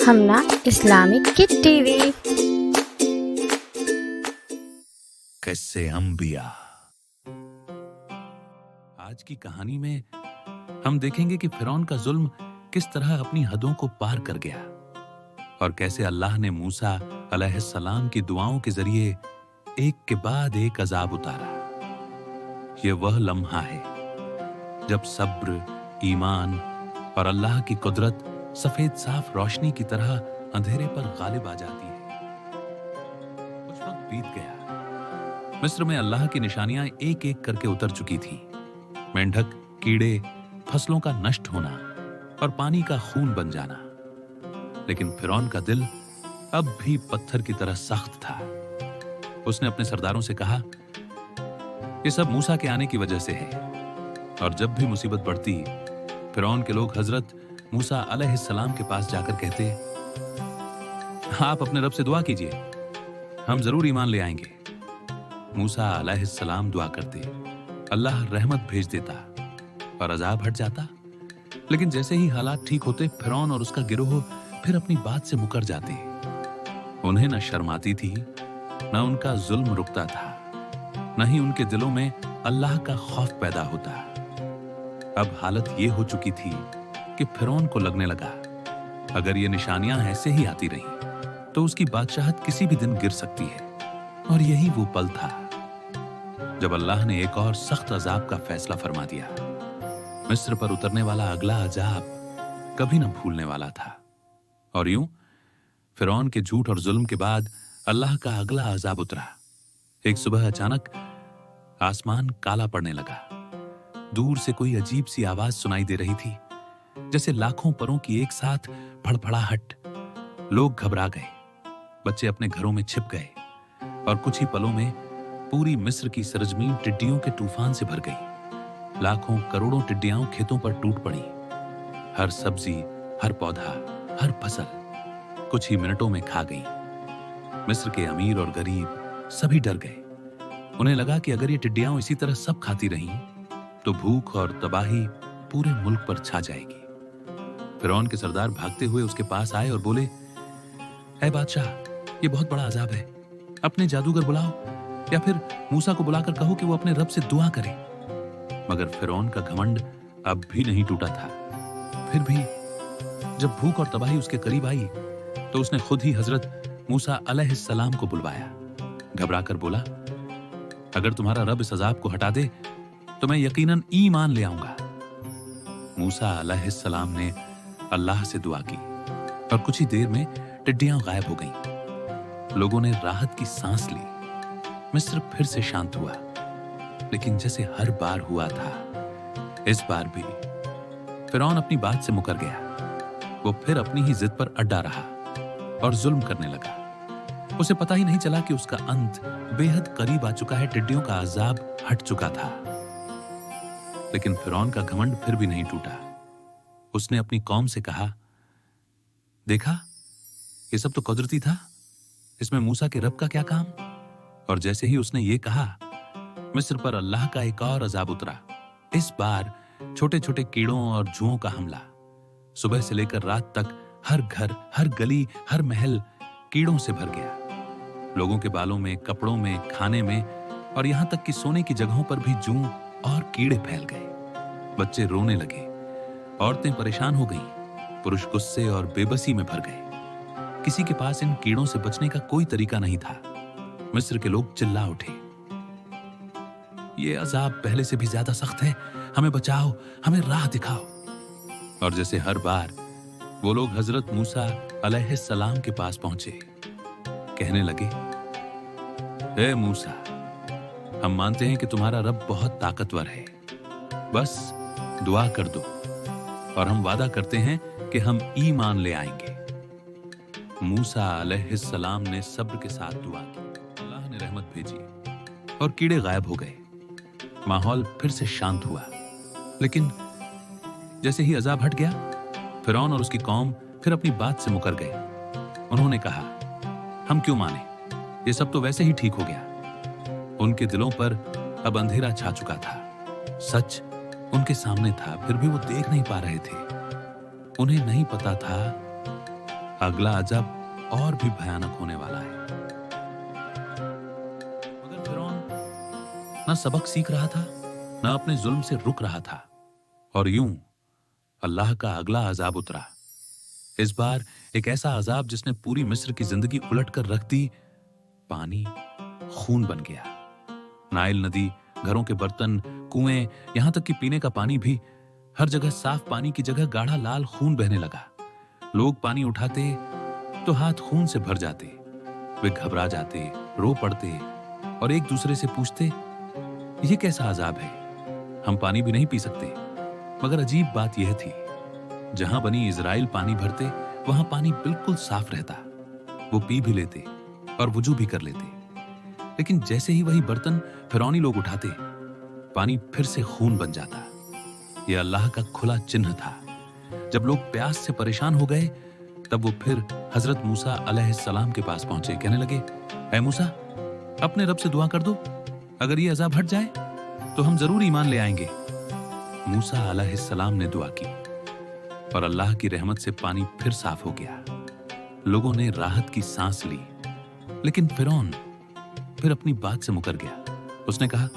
हमना Islamic kid TV. किस्से अंबिया। आज की कहानी में हम देखेंगे कि फिरौन का जुल्म किस तरह अपनी हदों को पार कर गया और कैसे अल्लाह ने मूसा अलैहिस्सलाम की दुआओं के जरिए एक के बाद एक अजाब उतारा। यह वह लम्हा है जब सब्र, ईमान और अल्लाह की कुदरत सफेद साफ रोशनी की तरह अंधेरे पर गालिब आ जाती है। कुछ वक्त बीत गया। मिस्र में अल्लाह की निशानियां एक एक करके उतर चुकी थी। मेंढक, कीड़े, फसलों का नष्ट होना और पानी का खून बन जाना। लेकिन फिरौन का दिल अब भी पत्थर की तरह सख्त था। उसने अपने सरदारों से कहा, ये सब मूसा के आने की वजह से है। और जब भी मुसीबत बढ़ती, फिरौन के लोग हजरत मूसा अलैहिस्सलाम के पास जाकर कहते, आप अपने रब से दुआ कीजिए, हम जरूर ईमान ले आएंगे। मूसा अलैहिस्सलाम दुआ करते, अल्लाह रहमत भेज देता और अजाब हट जाता। लेकिन जैसे ही हालात ठीक होते, फिरौन और उसका गिरोह फिर अपनी बात से मुकर जाते। उन्हें न शर्म आती थी, न उनका जुल्म रुकता था, न ही उनके दिलों में अल्लाह का खौफ पैदा होता। अब हालत ये हो चुकी थी कि फिरौन को लगने लगा, अगर ये निशानियां ऐसे ही आती रहीं तो उसकी बादशाहत किसी भी दिन गिर सकती है। और यही वो पल था जब अल्लाह ने एक और सख्त अजाब का फैसला फरमा दिया। मिस्र पर उतरने वाला अगला अजाब कभी न भूलने वाला था। और यूं फिरौन के झूठ और जुल्म के बाद अल्लाह का अगला अजाब उतरा। एक सुबह अचानक आसमान काला पड़ने लगा। दूर से कोई अजीब सी आवाज सुनाई दे रही थी, जैसे लाखों परों की एक साथ फड़फड़ाहट। लोग घबरा गए, बच्चे अपने घरों में छिप गए और कुछ ही पलों में पूरी मिस्र की सरजमीन टिड्डियों के तूफान से भर गई। लाखों करोड़ों टिड्डियां खेतों पर टूट पड़ी। हर सब्जी, हर पौधा, हर फसल कुछ ही मिनटों में खा गई। मिस्र के अमीर और गरीब सभी डर गए। उन्हें लगा कि अगर ये टिड्डियां इसी तरह सब खाती रहीं तो भूख और तबाही पूरे मुल्क पर छा जाएगी। फिरौन के सरदार भागते हुए उसके पास आए और बोले, ऐ बादशाह, ये बहुत बड़ा अजाब है। अपने जादूगर बुलाओ या फिर मूसा को बुलाकर कहो कि वो अपने रब से दुआ करे। मगर फिरौन का घमंड अब भी नहीं टूटा था। फिर भी जब भूख और तबाही उसके करीब आई तो उसने खुद ही हजरत मूसा अलैहिस्सलाम को बुलवाया। घबराकर बोला, अगर तुम्हारा रब इस अजाब को हटा दे तो मैं यकीनन ईमान ले आऊंगा। मूसा अलैहिस्सलाम ने अल्लाह से दुआ की और कुछ ही देर में टिड्डियां गायब हो गईं। लोगों ने राहत की सांस ली। मिस्र फिर से शांत हुआ। लेकिन जैसे हर बार हुआ था, इस बार भी फिरौन अपनी बात से मुकर गया। वो फिर अपनी ही जिद पर अड्डा रहा और जुल्म करने लगा। उसे पता ही नहीं चला कि उसका अंत बेहद करीब आ चुका है। टिड्डियों का अजाब हट चुका था। लेकिन फिरौन का घमंड फिर भी नहीं टूटा। उसने अपनी कौम से कहा, देखा, ये सब तो कुदरती था, इसमें मूसा के रब का क्या काम। और जैसे ही उसने ये कहा, मिस्र पर अल्लाह का एक और अजाब उतरा। इस बार छोटे छोटे कीड़ों और जुओं का हमला। सुबह से लेकर रात तक हर घर, हर गली, हर महल कीड़ों से भर गया। लोगों के बालों में, कपड़ों में, खाने में और यहां तक कि सोने की जगहों पर भी जूं और कीड़े फैल गए। बच्चे रोने लगे, औरतें परेशान हो गईं, पुरुष गुस्से और बेबसी में भर गए। किसी के पास इन कीड़ों से बचने का कोई तरीका नहीं था। मिस्र के लोग चिल्ला उठे, ये अजाब पहले से भी ज्यादा सख्त है, हमें बचाओ, हमें राह दिखाओ। और जैसे हर बार वो लोग हजरत मूसा अलैहिस्सलाम के पास पहुंचे। कहने लगे, ए मूसा, हम मानते हैं कि तुम्हारा रब बहुत ताकतवर है, बस दुआ कर दो और हम वादा करते हैं कि हम ईमान ले आएंगे। मूसा अलैहिस्सलाम ने सब्र के साथ दुआ की। अल्लाह ने रहमत भेजी और कीड़े गायब हो गए। माहौल फिर से शांत हुआ। लेकिन जैसे ही अजाब हट गया, फिरौन और उसकी कौम फिर अपनी बात से मुकर गए। उन्होंने कहा, हम क्यों माने, ये सब तो वैसे ही ठीक हो गया। उनके दिलों पर अब अंधेरा छा चुका था। सच उनके सामने था, फिर भी वो देख नहीं पा रहे थे। उन्हें नहीं पता था अगला अजब और भी भयानक होने वाला है। मगर फिरौन न सबक सीख रहा था, न अपने जुल्म से रुक रहा था, और यूं अल्लाह का अगला अजाब उतरा। इस बार एक ऐसा अजाब जिसने पूरी मिस्र की जिंदगी उलट कर रख दी। पानी खून बन गया। नाइल नदी, घरों के बर्तन, कुएं, यहां तक कि पीने का पानी भी, हर जगह साफ पानी की जगह गाढ़ा लाल खून बहने लगा। लोग पानी उठाते तो हाथ खून से भर जाते। वे घबरा जाते, रो पड़ते और एक दूसरे से पूछते, ये कैसा अजाब है, हम पानी भी नहीं पी सकते। मगर अजीब बात यह थी, जहां बनी इजराइल पानी भरते वहां पानी बिल्कुल साफ रहता। वो पी भी लेते और वुजू भी कर लेते। लेकिन जैसे ही वही बर्तन फिरौनी लोग उठाते, पानी फिर से खून बन जाता। यह अल्लाह का खुला चिन्ह था। जब लोग प्यास से परेशान हो गए, तब वो फिर हजरत मूसा अलैहिस्सलाम के पास पहुंचे। कहने लगे, ऐ मूसा, अपने रब से दुआ कर दो, अगर ये अजाब हट जाए तो हम जरूर ईमान ले आएंगे। मूसा अलैहिस्सलाम ने दुआ की और अल्लाह की रहमत से पानी फिर साफ हो गया। लोगों ने राहत की सांस ली। लेकिन फिरौन फिर अपनी बात से मुकर गया। उसने कहा,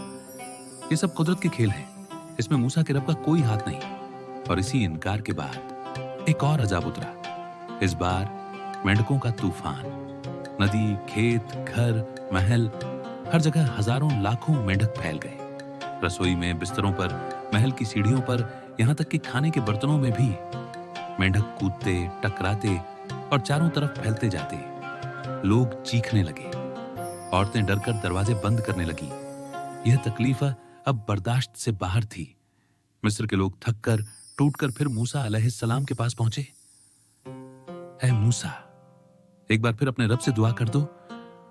ये सब कुदरत के खेल हैं, इसमें मूसा के रब का कोई हाथ नहीं। और इसी इनकार के बाद एक और अजाब उतरा। इस बार मेंढकों का तूफान। नदी, खेत, घर, महल, हर जगह हजारों लाखों मेंढक फैल गए। रसोई में, बिस्तरों पर, महल की सीढ़ियों पर, यहां तक कि खाने के बर्तनों में भी मेंढक कूदते, टकराते और चारों तरफ फैलते जाते। लोग चीखने लगे। औरतें डरकर दरवाजे बंद करने लगी। यह तकलीफ अब बर्दाश्त से बाहर थी। मिस्र के लोग थक कर, टूट कर फिर मूसा अलैहिस्सलाम के पास पहुंचे। ऐ मूसा, एक बार फिर अपने रब से दुआ कर दो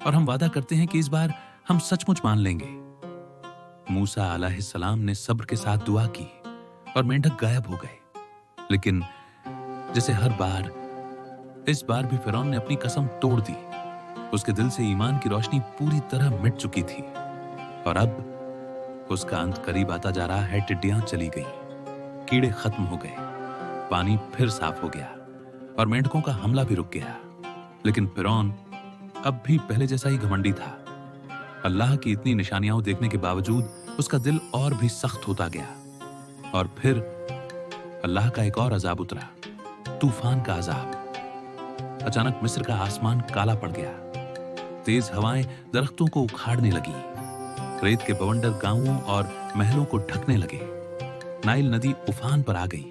और हम वादा करते हैं कि इस बार हम सचमुच मान लेंगे। मूसा अलैहिस्सलाम ने सब्र के साथ दुआ की और मेंढक गायब हो गए। लेकिन जैसे हर बार, इस बार भी फिरौन ने अपनी कसम तोड़ दी। उसके दिल से ईमान की रोशनी पूरी तरह मिट चुकी थी और अब उसका अंत करीब आता जा रहा है। टिड्डियां चली गई, कीड़े खत्म हो गए, पानी फिर साफ हो गया और मेंढकों का हमला भी रुक गया। लेकिन फिरौन अब भी पहले जैसा ही घमंडी था। अल्लाह की इतनी निशानियां देखने के बावजूद उसका दिल और भी सख्त होता गया। और फिर अल्लाह का एक और अजाब उतरा, तूफान का अजाब। अचानक मिस्र का आसमान काला पड़ गया। तेज हवाएं दरख्तों को उखाड़ने लगी। रेत के बवंडर गांवों और महलों को ढकने लगे। नाइल नदी उफान पर आ गई।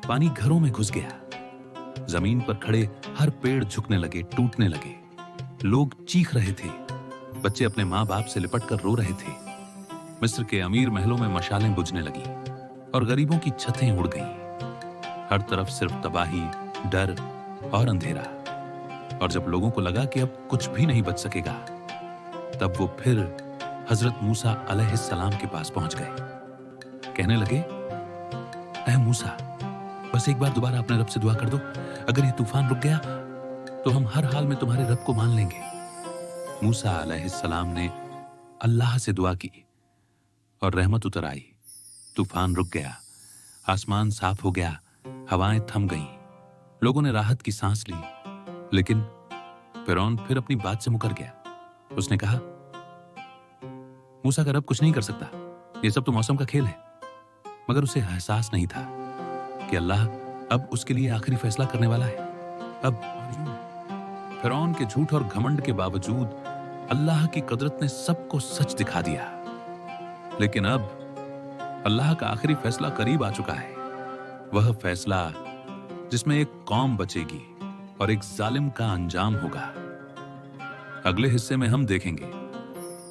पानी घरों में घुस गया। जमीन पर खड़े हर पेड़ झुकने लगे, टूटने लगे। लोग चीख रहे थे। बच्चे अपने माँ बाप से लिपट कर रो रहे थे। मिस्र के अमीर महलों में मशालें बुझने लगी और गरीबों की छतें उड़ गईं। हर तरफ सिर्फ तबाही, डर और अंधेरा। और जब लोगों को लगा कि अब कुछ भी नहीं बच सकेगा, तब वो फिर हजरत मूसा अलैहिस्सलाम के पास पहुंच गए। कहने लगे, ऐ मूसा, बस एक बार दोबारा अपने रब से दुआ कर दो, अगर ये तूफान रुक गया तो हम हर हाल में तुम्हारे रब को मान लेंगे। मूसा अलैहिस्सलाम ने अल्लाह से दुआ की और रहमत उतर आई। तूफान रुक गया, आसमान साफ हो गया, हवाएं थम गईं। लोगों ने राहत की सांस ली। लेकिन फिरौन फिर अपनी बात से मुकर गया। उसने कहा, मूसा का रब कुछ नहीं कर सकता, ये सब तो मौसम का खेल है। मगर उसे एहसास नहीं था कि अल्लाह अब उसके लिए आखिरी फैसला करने वाला है। अब फिरौन के झूठ और घमंड के बावजूद अल्लाह की कुदरत ने सबको सच दिखा दिया। लेकिन अब अल्लाह का आखिरी फैसला करीब आ चुका है। वह फैसला जिसमें एक कौम बचेगी और एक जालिम का अंजाम होगा। अगले हिस्से में हम देखेंगे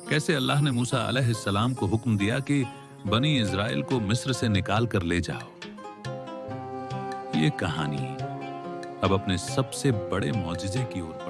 कैसे अल्लाह ने मूसा अलैहिस्सलाम को हुक्म दिया कि बनी इज़राइल को मिस्र से निकाल कर ले जाओ। ये कहानी अब अपने सबसे बड़े मौजिज़े की ओर